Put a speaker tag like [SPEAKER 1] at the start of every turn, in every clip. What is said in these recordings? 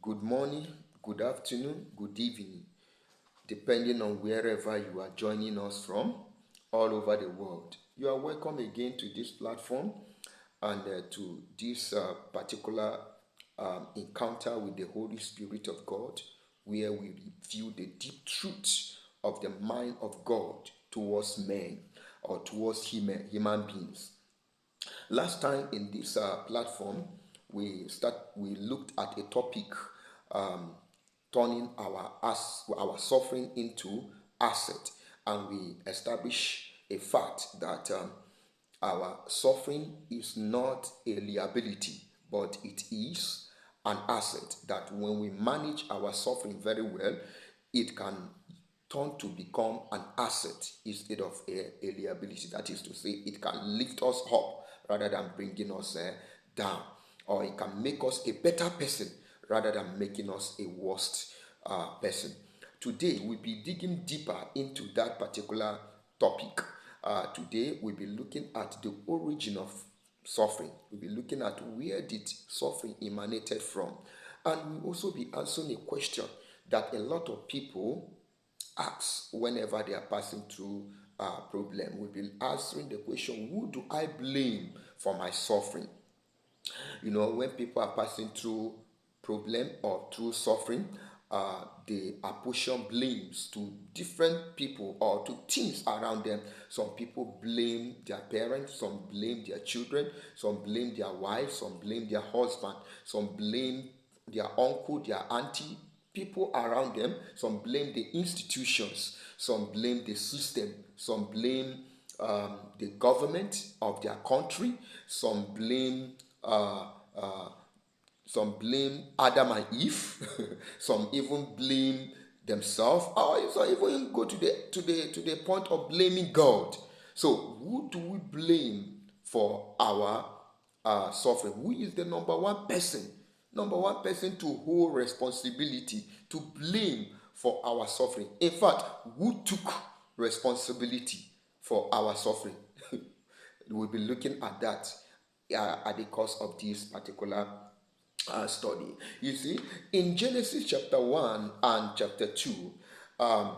[SPEAKER 1] good morning, good afternoon, good evening, depending on wherever you are joining us from all over the world. You are welcome again to this platform and to this particular encounter with the Holy Spirit of God, where we review the deep truths of the mind of God towards men or towards human beings. Last time in this platform, we looked at a topic, um, turning our suffering into asset, and we established a fact that our suffering is not a liability, but it is an asset. That when we manage our suffering very well, it can turn to become an asset instead of a liability. That is to say, it can lift us up rather than bringing us down, or it can make us a better person rather than making us a worse person. Today, we'll be digging deeper into that particular topic. Today, we'll be looking at the origin of suffering. We'll be looking at where did suffering emanated from. And we'll also be answering a question that a lot of people ask whenever they are passing through a problem. We'll be answering the question, who do I blame for my suffering? When people are passing through problem or through suffering, they apportion blames to different people or to things around them. Some people blame their parents, some blame their children, some blame their wives, some blame their husband, some blame their uncle, their auntie, people around them. Some blame the institutions, some blame the system, some blame the government of their country, some blame uh, uh, Adam and Eve. Some even blame themselves, or some even go to the point of blaming God. So who do we blame for our suffering? Who is the number one person? Number one person to hold responsibility, to blame for our suffering. In fact, who took responsibility for our suffering? We'll be looking at that at the course of this particular study. You see, in Genesis chapter 1 and chapter 2, um,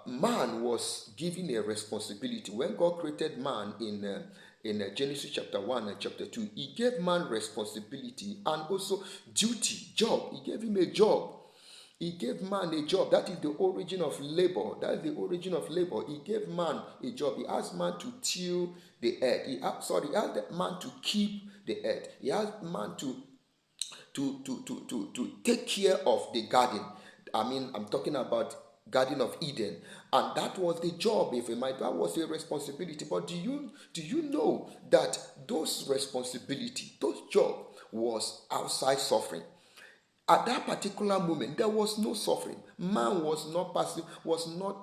[SPEAKER 1] man was given a responsibility. When God created man in Genesis chapter 1 and chapter 2, he gave man responsibility and also duty, job. He gave him a job. He gave man a job. That is the origin of labor. That is the origin of labor. He gave man a job. He asked man to till the earth. He asked man to keep the earth. He asked man to take care of the garden. I'm talking about Garden of Eden, and that was the job. If a man, that was a responsibility. But do you know that those responsibility, those job was outside suffering? At that particular moment, there was no suffering. Man was not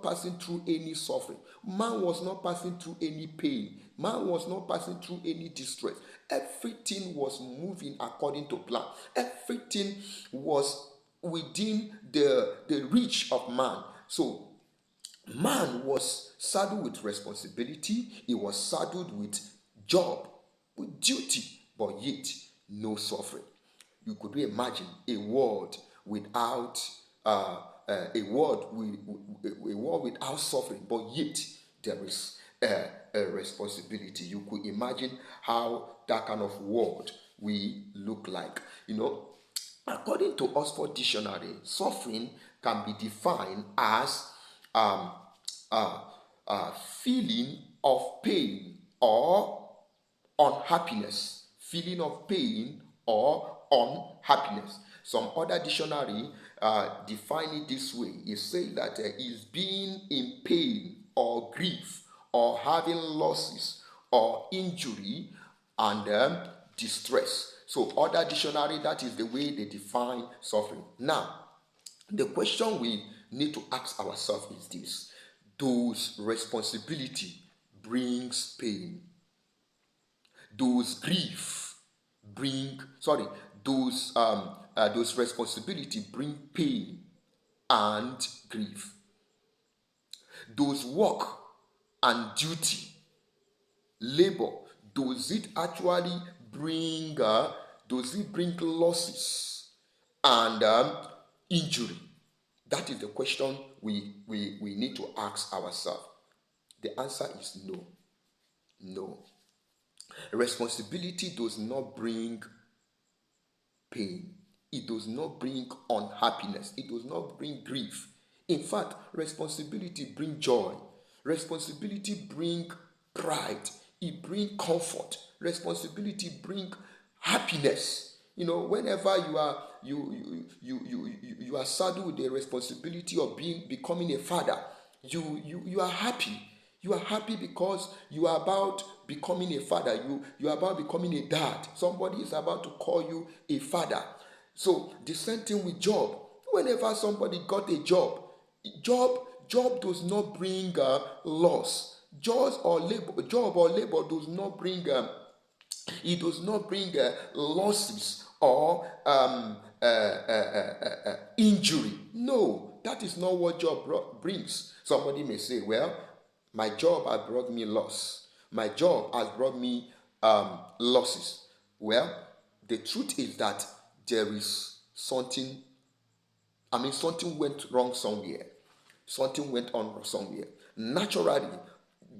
[SPEAKER 1] passing through any suffering. Man was not passing through any pain. Man was not passing through any distress. Everything was moving according to plan. Everything was within the reach of man. So man was saddled with responsibility. He was saddled with job, with duty, but yet no suffering. You could imagine a world without a world without suffering, but yet there is a responsibility. You could imagine how that kind of world will look like. According to Oxford Dictionary, suffering can be defined as um, uh, feeling of pain or unhappiness. Feeling of pain or unhappiness. Some other dictionary define it this way. It says that is being in pain or grief or having losses or injury and distress. So other dictionary, that is the way they define suffering. Now, the question we need to ask ourselves is this: does responsibility brings pain? Those grief bring sorry those responsibility bring pain and grief. Those work and duty, labor, does it actually bring losses and injury? That is the question we need to ask ourselves. The answer is no. No. Responsibility does not bring pain. It does not bring unhappiness. It does not bring grief. In fact, responsibility brings joy. Responsibility brings pride. It brings comfort. Responsibility brings happiness. You know, whenever you are saddled with the responsibility of becoming a father, you are happy. You are happy because you are about becoming a father. You are about becoming a dad. Somebody is about to call you a father. So the same thing with job. Whenever somebody got a job does not bring loss. Job or labor does not bring it does not bring losses or injury. No, that is not what job brings. Somebody may say, well, my job has brought me loss. My job has brought me losses. Well, the truth is that there is something went wrong somewhere. Something went on somewhere. Naturally,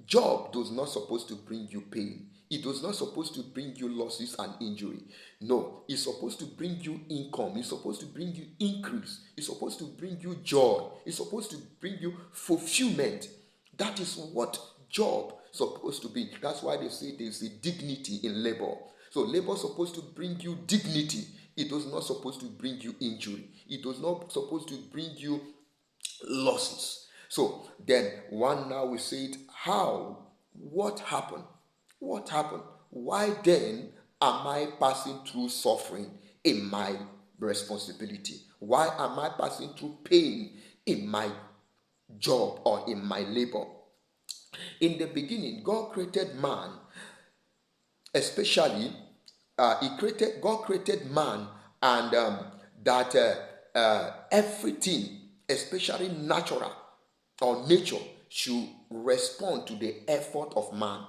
[SPEAKER 1] job does not supposed to bring you pain. It does not supposed to bring you losses and injury. No, it's supposed to bring you income. It's supposed to bring you increase. It's supposed to bring you joy. It's supposed to bring you fulfillment. That is what job supposed to be. That's why they say there's a dignity in labor. So labor is supposed to bring you dignity. It does not supposed to bring you injury. It does not supposed to bring you losses. So then one now we say it, how? What happened? What happened? Why then am I passing through suffering in my responsibility? Why am I passing through pain in my job or in my labor? In the beginning, God created man, especially God created man, and that everything, especially natural or nature, should respond to the effort of man.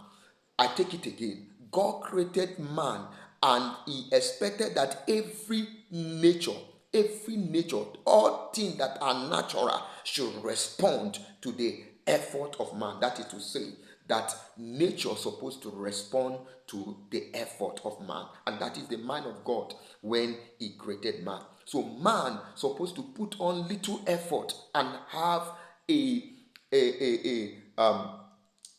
[SPEAKER 1] I take it again. God created man, and he expected that every nature, all things that are natural should respond to the effort of man. That is to say, that nature is supposed to respond to the effort of man, and that is the mind of God when he created man. So man supposed to put on little effort and have a a a um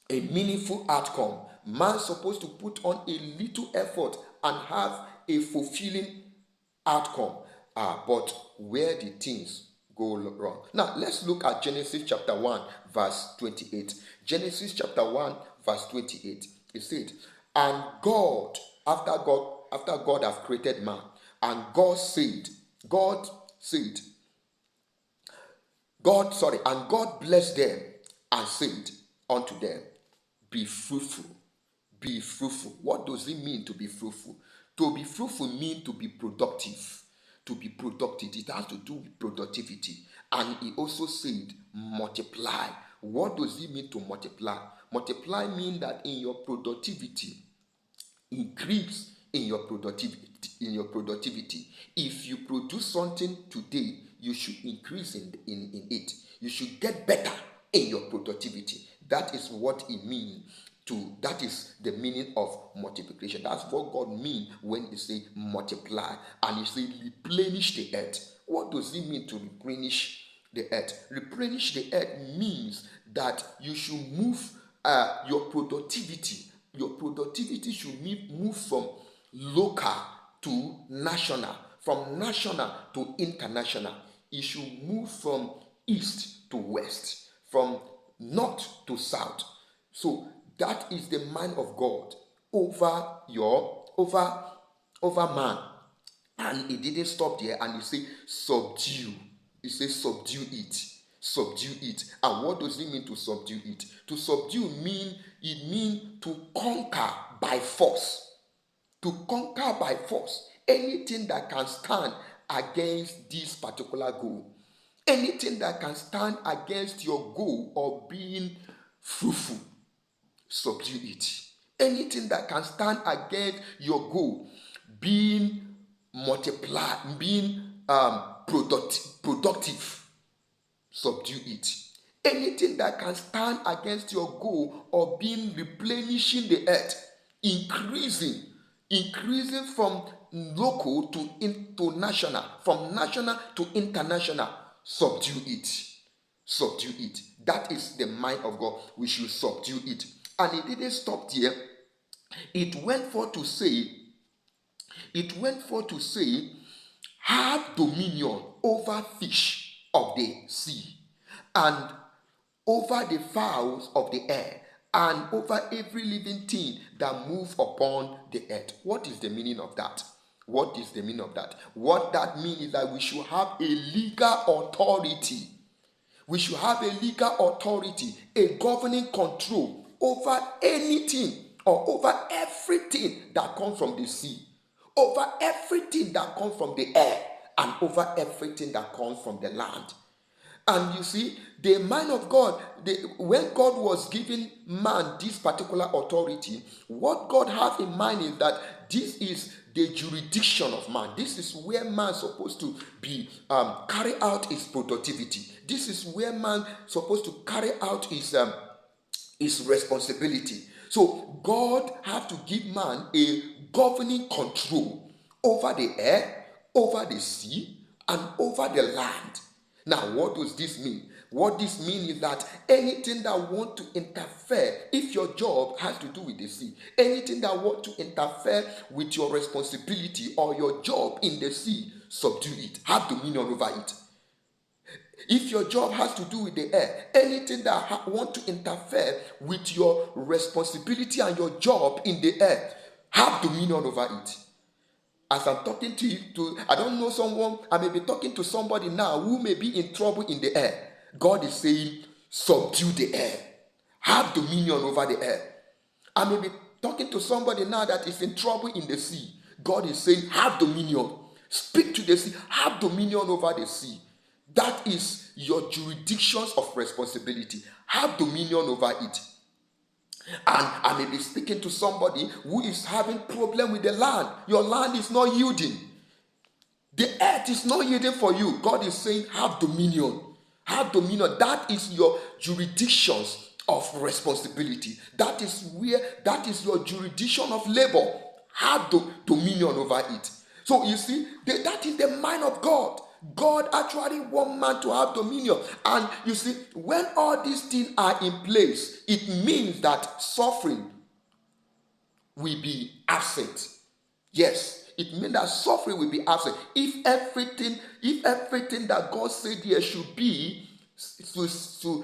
[SPEAKER 1] a meaningful outcome. Man supposed to put on a little effort and have a fulfilling outcome. But where did things go wrong? Now let's look at Genesis chapter 1, verse 28. Genesis chapter 1, verse 28. It said, and after God have created man, and God said, and God blessed them and said unto them, be fruitful, be fruitful. What does it mean to be fruitful? To be fruitful means to be productive. To be productive, it has to do with productivity. And he also said, multiply. What does it mean to multiply? Multiply means that in your productivity, increase in your productivity. If you produce something today, you should increase in it. You should get better in your productivity. That is what it means to, that is the meaning of multiplication. That's what God means when he say multiply, and he say replenish the earth. What does it mean to replenish the earth? Replenish the earth means that you should move your productivity. Your productivity should move from local to national, from national to international. It should move from east to west, from north to south. So that is the mind of God over man. And he didn't stop there, and he said, subdue. He says, subdue it. Subdue it. And what does it mean to subdue it? To subdue mean to conquer by force. To conquer by force. Anything that can stand against this particular goal. Anything that can stand against your goal of being fruitful, subdue it. Anything that can stand against your goal being multiplied, being productive, subdue it. Anything that can stand against your goal of being replenishing the earth, increasing from local to national, from national to international, subdue it. Subdue it. That is the mind of God. We should subdue it. And it didn't stop there. It went for to say, have dominion over fish of the sea, and over the fowls of the air, and over every living thing that move upon the earth. What is the meaning of that? What is the meaning of that? What that means is that we should have a legal authority. We should have a legal authority, a governing control over anything or over everything that comes from the sea, over everything that comes from the air, and over everything that comes from the land. And you see, the mind of God, when God was giving man this particular authority, what God has in mind is that this is the jurisdiction of man. This is where man is supposed to be carry out his productivity. This is where man is supposed to carry out his responsibility. So God has to give man a governing control over the air, over the sea, and over the land. Now, what does this mean? What this means is that anything that want to interfere, if your job has to do with the sea, anything that want to interfere with your responsibility or your job in the sea, subdue it, have dominion over it. If your job has to do with the air, anything that want to interfere with your responsibility and your job in the air, have dominion over it. As I'm talking to you, I don't know someone, I may be talking to somebody now who may be in trouble in the air. God is saying, subdue the air. Have dominion over the air. I may be talking to somebody now that is in trouble in the sea. God is saying, have dominion. Speak to the sea. Have dominion over the sea. That is your jurisdictions of responsibility. Have dominion over it. And I may be speaking to somebody who is having problem with the land. Your land is not yielding. The earth is not yielding for you. God is saying, have dominion. Have dominion. That is your jurisdictions of responsibility. That is your jurisdiction of labor. Have dominion over it. So you see, that is the mind of God. God actually wants man to have dominion. And you see, when all these things are in place, it means that suffering will be absent. Yes, it means that suffering will be absent. If everything that God said here should be to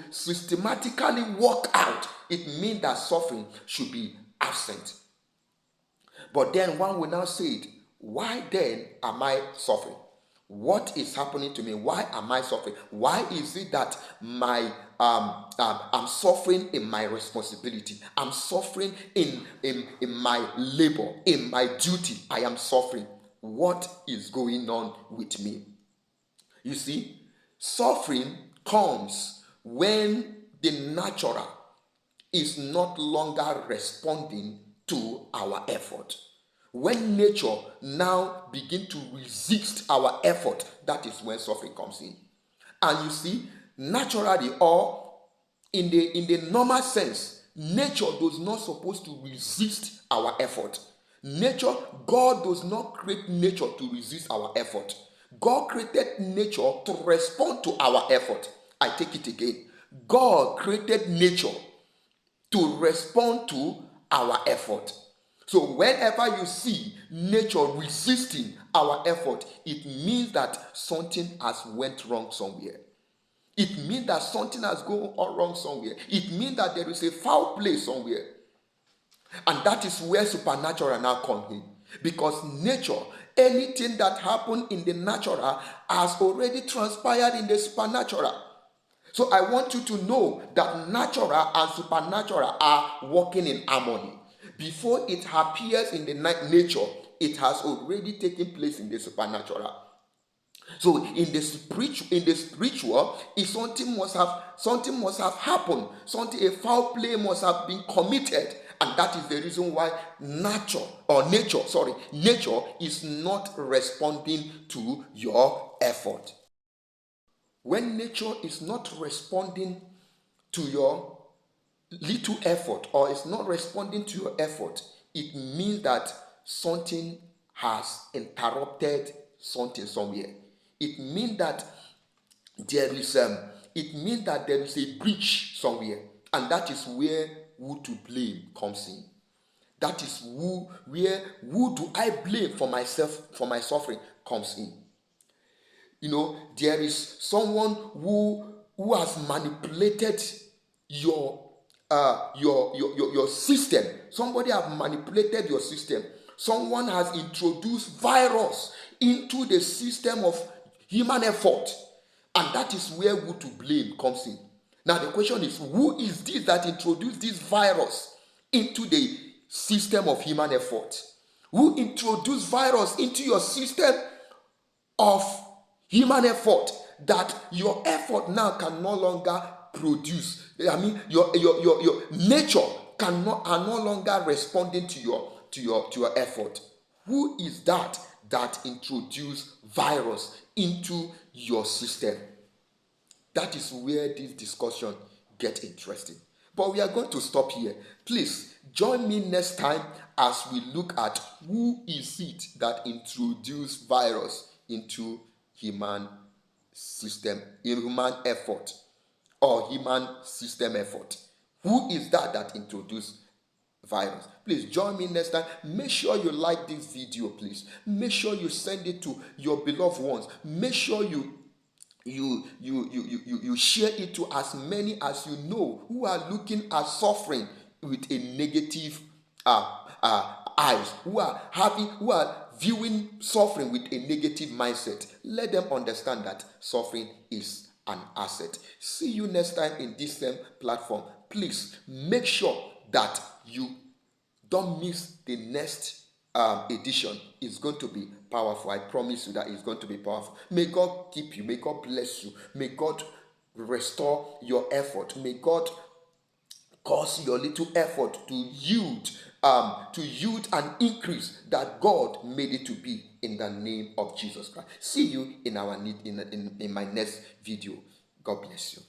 [SPEAKER 1] systematically work out, it means that suffering should be absent. But then one will now say it, why then am I suffering? What is happening to me? Why am I suffering? Why is it that I'm suffering in my responsibility? I'm suffering in my labor, in my duty. I am suffering. What is going on with me? You see, suffering comes when the natural is not longer responding to our effort. When nature now begins to resist our effort, that is when suffering comes in. And you see, naturally or in the normal sense, nature does not supposed to resist our effort. Nature, God does not create nature to resist our effort. God created nature to respond to our effort. I take it again. God created nature to respond to our effort. So whenever you see nature resisting our effort, it means that something has went wrong somewhere. It means that something has gone wrong somewhere. It means that there is a foul play somewhere. And that is where supernatural now comes in. Because nature, anything that happened in the natural has already transpired in the supernatural. So I want you to know that natural and supernatural are working in harmony. Before it appears in the nature, it has already taken place in the supernatural. So in the spiritual, if something must have happened, a foul play must have been committed, and that is the reason why nature is not responding to your effort. When nature is not responding to your little effort or is not responding to your effort, it means that something has interrupted something somewhere. It means that there is a breach somewhere, and that is where who to blame comes in. That is who do I blame for myself, for my suffering comes in. There is someone who has manipulated your your system. Somebody have manipulated your system. Someone has introduced virus into the system of human effort, and that is where who to blame comes in. Now the question is, who is this that introduced this virus into the system of human effort? Who introduced virus into your system of human effort, that your effort now can no longer produce? I mean, your nature are no longer responding to your effort. Who is that introduced virus into your system? That is where this discussion gets interesting. But we are going to stop here. Please join me next time as we look at who is it that introduced virus into human system, human effort, or human system effort. Who is that introduced virus? Please join me next time. Make sure you like this video, please. Make sure you send it to your beloved ones. Make sure you share it to as many as you know who are looking at suffering with a negative eyes, who are viewing suffering with a negative mindset. Let them understand that suffering is an asset. See you next time in this same platform. Please make sure that you don't miss the next edition. It's going to be powerful. I promise you that it's going to be powerful. May God keep you. May God bless you. May God restore your effort. May God cause your little effort to yield an increase that God made it to be, in the name of Jesus Christ. See you in my next video. God bless you.